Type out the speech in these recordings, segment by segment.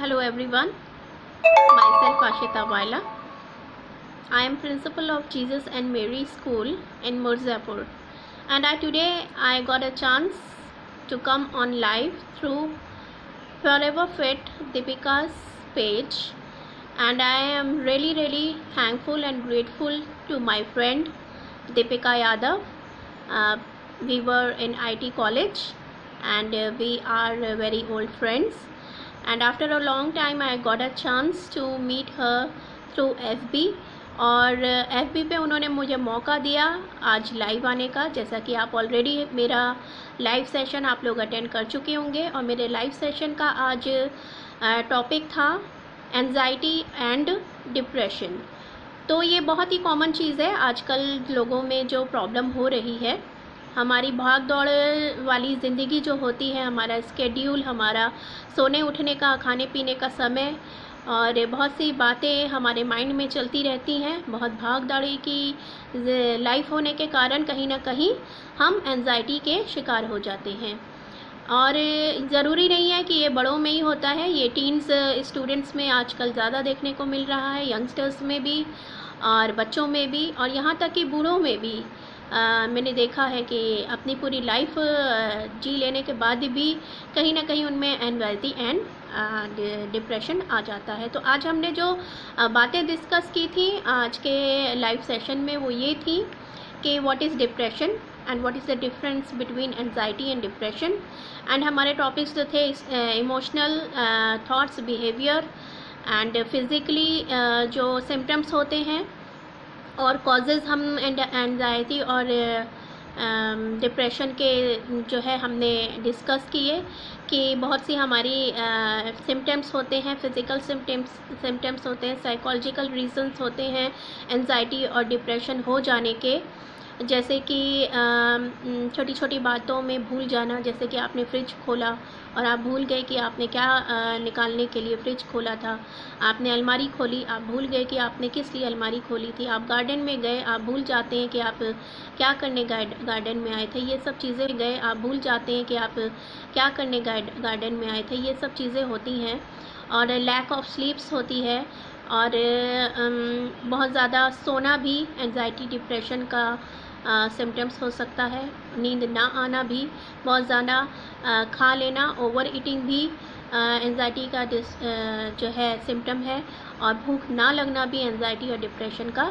Hello everyone, myself Ashita Waila. I am principal of Jesus and Mary School in Mirzapur, and today I got a chance to come on live through Forever Fit Deepika's page, and I am really thankful and grateful to my friend Deepika Yadav. We were in IT college and we are very old friends, and after a long time I got a chance to meet her through FB, और FB पे उन्होंने मुझे मौका दिया आज live आने का। जैसा कि आप ऑलरेडी मेरा लाइव सेशन आप लोग अटेंड कर चुके होंगे, और मेरे लाइव सेशन का आज टॉपिक था एंजाइटी एंड डिप्रेशन। तो ये बहुत ही कॉमन चीज़ है आजकल लोगों में जो प्रॉब्लम हो रही है। हमारी भाग दौड़ वाली ज़िंदगी जो होती है, हमारा स्केड्यूल, हमारा सोने उठने का, खाने पीने का समय, और बहुत सी बातें हमारे माइंड में चलती रहती हैं। बहुत भाग दौड़ी की लाइफ होने के कारण कहीं ना कहीं हम एंजाइटी के शिकार हो जाते हैं। और ज़रूरी नहीं है कि ये बड़ों में ही होता है, ये टीन्स स्टूडेंट्स में आजकल ज़्यादा देखने को मिल रहा है, यंगस्टर्स में भी और बच्चों में भी, और यहाँ तक कि बूढ़ों में भी। मैंने देखा है कि अपनी पूरी लाइफ जी लेने के बाद भी कहीं ना कहीं उनमें एंजाइटी एंड डिप्रेशन आ जाता है। तो आज हमने जो बातें डिस्कस की थी आज के लाइव सेशन में, वो ये थी कि what is depression and what is the difference between anxiety and depression. And हमारे टॉपिक्स जो थे emotional thoughts, behaviour and physically जो सिम्टम्स होते हैं, और कॉजेज़ हम एंजाइटी और डिप्रेशन के जो है हमने डिस्कस किए कि बहुत सी हमारी सिम्टम्स होते हैं, फिज़िकल सिम्टम्स होते हैं, साइकोलॉजिकल रीजंस होते हैं एंजाइटी और डिप्रेशन हो जाने के। जैसे कि छोटी छोटी बातों में भूल जाना, जैसे कि आपने फ्रिज खोला और आप भूल गए कि आपने क्या निकालने के लिए फ्रिज खोला था। आपने अलमारी खोली, आप भूल गए कि आपने किस लिए अलमारी खोली थी। आप गार्डन में गए, आप भूल जाते हैं कि आप क्या करने गार्डन में आए थे। ये सब चीज़ें गए, आप भूल जाते हैं कि आप क्या करने गार्डन में आए थे। ये सब चीज़ें होती हैं। और लैक ऑफ स्लीप्स होती है, और बहुत ज़्यादा सोना भी एंजाइटी डिप्रेशन का सिम्टम्स हो सकता है। नींद ना आना भी, बहुत ज़्यादा खा लेना, ओवर ईटिंग भी एंजाइटी का जो है सिम्टम है, और भूख ना लगना भी एंजाइटी और डिप्रेशन का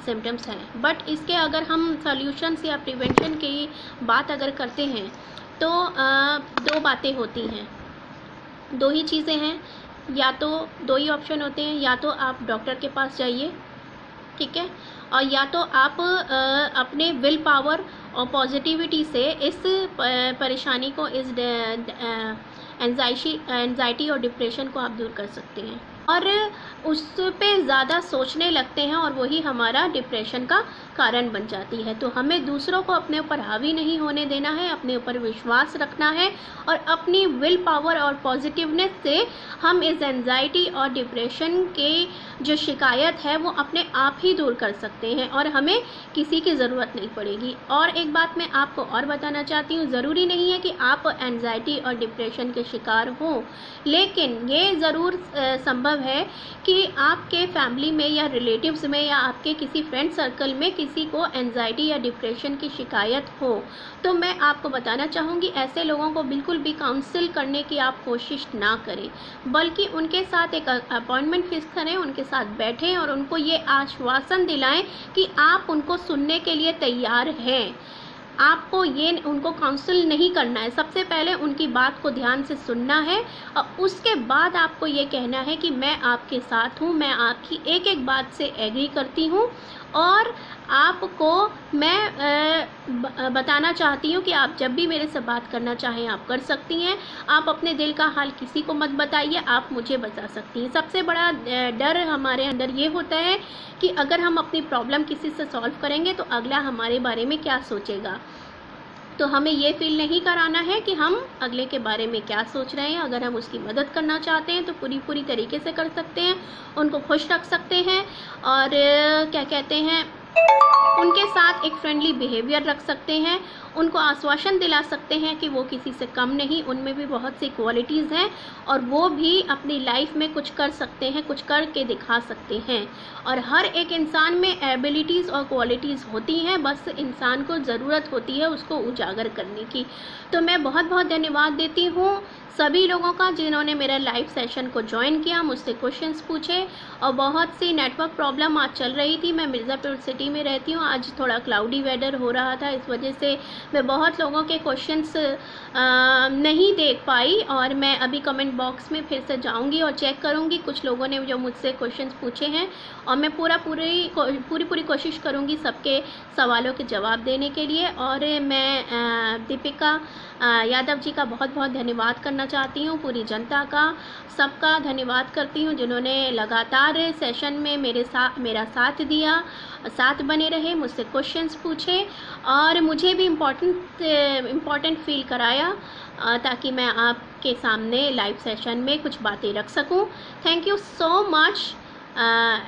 सिम्टम्स है। बट इसके अगर हम सॉल्यूशंस या प्रिवेंशन की बात अगर करते हैं तो दो बातें होती हैं, दो ही चीज़ें हैं, या तो दो ही ऑप्शन होते हैं। या तो आप डॉक्टर के पास जाइए, ठीक है, और या तो आप अपने विल पावर और पॉजिटिविटी से इस परेशानी को, इस एंजाइटी और डिप्रेशन को आप दूर कर सकते हैं। और उस पे ज़्यादा सोचने लगते हैं और वही हमारा डिप्रेशन का कारण बन जाती है। तो हमें दूसरों को अपने ऊपर हावी नहीं होने देना है, अपने ऊपर विश्वास रखना है, और अपनी विल पावर और पॉजिटिवनेस से हम इस एंजाइटी और डिप्रेशन के जो शिकायत है वो अपने आप ही दूर कर सकते हैं, और हमें किसी की ज़रूरत नहीं पड़ेगी। और एक बात मैं आपको और बताना चाहती हूँ, ज़रूरी नहीं है कि आप एंजाइटी और डिप्रेशन के शिकार हों, लेकिन ये ज़रूर संभव है कि आपके फैमिली में या रिलेटिव्स में या आपके किसी फ्रेंड सर्कल में किसी को एंजाइटी या डिप्रेशन की शिकायत हो। तो मैं आपको बताना चाहूँगी, ऐसे लोगों को बिल्कुल भी काउंसिल करने की आप कोशिश ना करें, बल्कि उनके साथ एक अपॉइंटमेंट फिक्स करें, उनके साथ बैठें और उनको ये आश्वासन दिलाएं कि आप उनको सुनने के लिए तैयार हैं। आपको ये उनको काउंसिल नहीं करना है, सबसे पहले उनकी बात को ध्यान से सुनना है, और उसके बाद आपको ये कहना है कि मैं आपके साथ हूँ, मैं आपकी एक एक बात से एग्री करती हूँ, और आपको मैं बताना चाहती हूँ कि आप जब भी मेरे से बात करना चाहें आप कर सकती हैं। आप अपने दिल का हाल किसी को मत बताइए, आप मुझे बता सकती हैं। सबसे बड़ा डर हमारे अंदर ये होता है कि अगर हम अपनी प्रॉब्लम किसी से सॉल्व करेंगे तो अगला हमारे बारे में क्या सोचेगा। तो हमें ये फील नहीं कराना है कि हम अगले के बारे में क्या सोच रहे हैं। अगर हम उसकी मदद करना चाहते हैं तो पूरी तरीके से कर सकते हैं, उनको खुश रख सकते हैं, और क्या कहते हैं, उनके साथ एक फ्रेंडली बिहेवियर रख सकते हैं, उनको आश्वासन दिला सकते हैं कि वो किसी से कम नहीं, उनमें भी बहुत सी क्वालिटीज़ हैं और वो भी अपनी लाइफ में कुछ कर सकते हैं, कुछ करके दिखा सकते हैं। और हर एक इंसान में एबिलिटीज़ और क्वालिटीज़ होती हैं, बस इंसान को ज़रूरत होती है उसको उजागर करने की। तो मैं बहुत बहुत धन्यवाद देती हूँ सभी लोगों का जिन्होंने मेरा लाइव सेशन को ज्वाइन किया, मुझसे क्वेश्चंस पूछे। और बहुत सी नेटवर्क प्रॉब्लम आज चल रही थी, मैं मिर्ज़ापुर सिटी में रहती हूँ, आज थोड़ा क्लाउडी वेदर हो रहा था, इस वजह से मैं बहुत लोगों के क्वेश्चंस नहीं देख पाई। और मैं अभी कमेंट बॉक्स में फिर से जाऊंगी और चेक करूंगी कुछ लोगों ने जो मुझसे क्वेश्चंस पूछे हैं, और मैं पूरी कोशिश करूंगी सबके सवालों के जवाब देने के लिए। और मैं दीपिका यादव जी का बहुत बहुत धन्यवाद करना चाहती हूँ, पूरी जनता का, सबका धन्यवाद करती हूँ जिन्होंने लगातार सेशन में मेरा साथ दिया, साथ बने रहे, मुझसे क्वेश्चंस पूछे और मुझे भी इम्पोर्टेंट फील कराया ताकि मैं आपके सामने लाइव सेशन में कुछ बातें रख सकूं। Thank you so much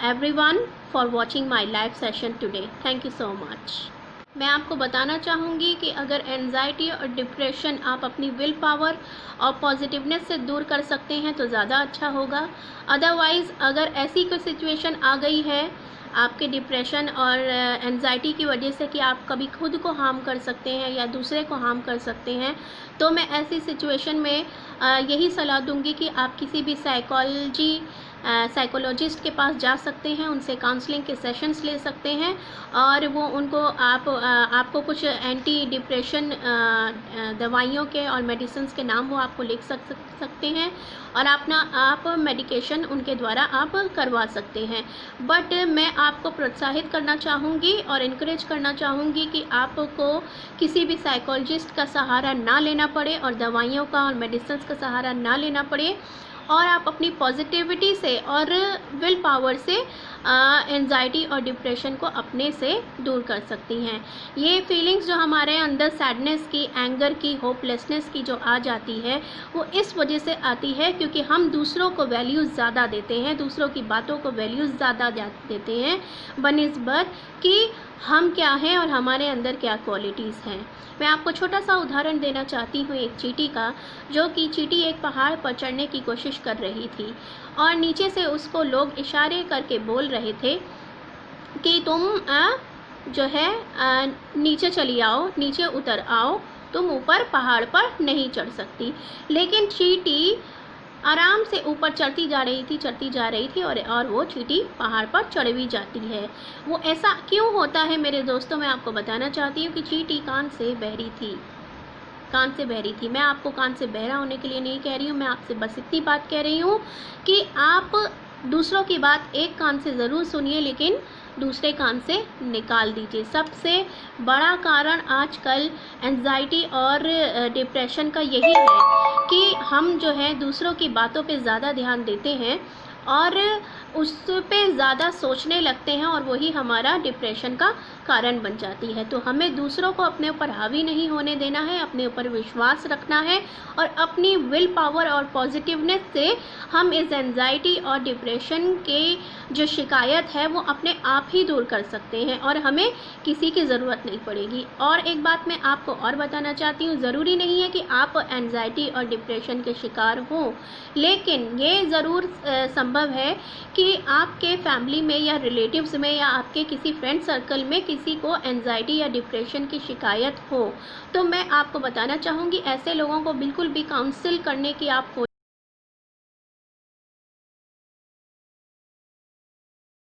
everyone for watching my live session today. Thank you so much. मैं आपको बताना चाहूँगी कि अगर एंजाइटी और डिप्रेशन आप अपनी विल पावर और पॉजिटिवनेस से दूर कर सकते हैं तो ज़्यादा अच्छा होगा। अदरवाइज़ अगर ऐसी कोई सिचुएशन आ गई है आपके डिप्रेशन और एंजाइटी की वजह से कि आप कभी खुद को हार्म कर सकते हैं या दूसरे को हार्म कर सकते हैं, तो मैं ऐसी सिचुएशन में यही सलाह दूंगी कि आप किसी भी साइकोलॉजिस्ट के पास जा सकते हैं, उनसे काउंसलिंग के सेशंस ले सकते हैं और वो उनको आपको कुछ एंटी डिप्रेशन दवाइयों के और मेडिसिन्स के नाम वो आपको लिख सकते हैं और आप मेडिकेशन उनके द्वारा आप करवा सकते हैं। बट मैं आपको प्रोत्साहित करना चाहूँगी और इनकरेज करना चाहूँगी कि आपको किसी भी साइकोलॉजिस्ट का सहारा ना लेना पड़े और दवाइयों का और मेडिसिन्स का सहारा ना लेना पड़े, और आप अपनी पॉजिटिविटी से और विल पावर से एंजाइटी और डिप्रेशन को अपने से दूर कर सकती हैं। ये फीलिंग्स जो हमारे अंदर सैडनेस की, एंगर की, होपलेसनेस की जो आ जाती है वो इस वजह से आती है क्योंकि हम दूसरों को वैल्यूज़ ज़्यादा देते हैं, दूसरों की बातों को वैल्यूज़ ज़्यादा देते हैं बनिस्बत कि हम क्या हैं और हमारे अंदर क्या क्वालिटीज़ हैं। मैं आपको छोटा सा उदाहरण देना चाहती हूँ एक चींटी का, जो कि चींटी एक पहाड़ पर चढ़ने की कोशिश कर रही थी और नीचे से उसको लोग इशारे करके बोल रहे थे कि तुम जो है नीचे चली आओ, नीचे उतर आओ, तुम ऊपर पहाड़ पर नहीं चढ़ सकती। लेकिन चींटी आराम से ऊपर चढ़ती जा रही थी और वो चींटी पहाड़ पर चढ़ भी जाती है। वो ऐसा क्यों होता है मेरे दोस्तों, मैं आपको बताना चाहती हूँ कि चींटी कान से बहरी थी। मैं आपको कान से बहरा होने के लिए नहीं कह रही हूँ, मैं आपसे बस इतनी बात कह रही हूँ कि आप दूसरों की बात एक कान से ज़रूर सुनिए लेकिन दूसरे कान से निकाल दीजिए। सबसे बड़ा कारण आजकल एंजाइटी और डिप्रेशन का यही है कि हम जो है दूसरों की बातों पे ज़्यादा ध्यान देते हैं और उस पे ज़्यादा सोचने लगते हैं और वही हमारा डिप्रेशन का कारण बन जाती है। तो हमें दूसरों को अपने ऊपर हावी नहीं होने देना है, अपने ऊपर विश्वास रखना है और अपनी विल पावर और पॉजिटिवनेस से हम इस एंजाइटी और डिप्रेशन के जो शिकायत है वो अपने आप ही दूर कर सकते हैं और हमें किसी की ज़रूरत नहीं पड़ेगी। और एक बात मैं आपको और बताना चाहती हूँ, ज़रूरी नहीं है कि आप एंजाइटी और डिप्रेशन के शिकार हों, लेकिन ये ज़रूर संभव है कि आपके फैमिली में या रिलेटिव्स में या आपके किसी फ्रेंड सर्कल में किसी को एंजाइटी या डिप्रेशन की शिकायत हो। तो मैं आपको बताना चाहूँगी ऐसे लोगों को बिल्कुल भी काउंसिल करने की आप